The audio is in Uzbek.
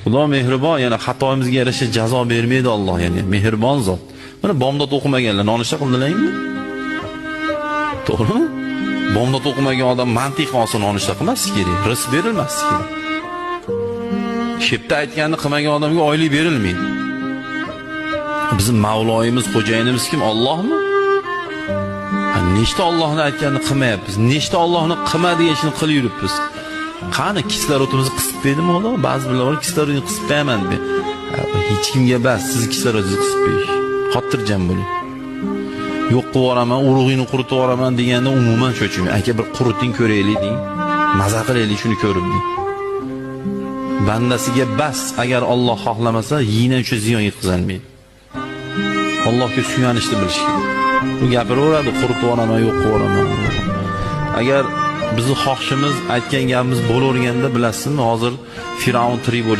Xudo mehribon, yana xatoimizga yarasha jazo bermaydi Alloh, ya'ni mehribon zot. Mana bomdod o'qimaganlar nonushta qildilarmi? To'g'rimi? Bomdod o'qimagan odam mantiq olsa nonushta qilmas kerak, rizq berilmas kerak. Shepda aytganini qilmagan odamga oylik berilmaydi. Bizim Mavloyimiz, xo'jayinimiz kim? Allohmi? Nechta Allohning aytganini qilmayapmiz? Nechta Allohning qilma degan ishni qilib yuribmiz? Qani kislorodimizni qisib qo'ydimi Alloh? Ba'zi bilan kislorodni qisib qo'yaman deb. Hech kimga bas, siz kislorodni qisib qo'yish. Xotirjam bo'ling. Yo'q qilib yuboraman, urug'ingni quritib yuboraman deganda umuman cho'chimay. Aka bir quriting ko'raylik deng. Maza qilaylik shuni ko'rib deng. Bandasiga bas, agar Alloh xohlamasa, yina uchun ziyon yetkazolmaydi. Allohga suyanishni bilish kerak. Bu gapiraveradi, quritib yuboraman, yo'q qilib yuboraman. Agar bizni xohishimiz, aytgan gapimiz bo'laverganda bilasizmi, hozir Firavun tirik bo'lish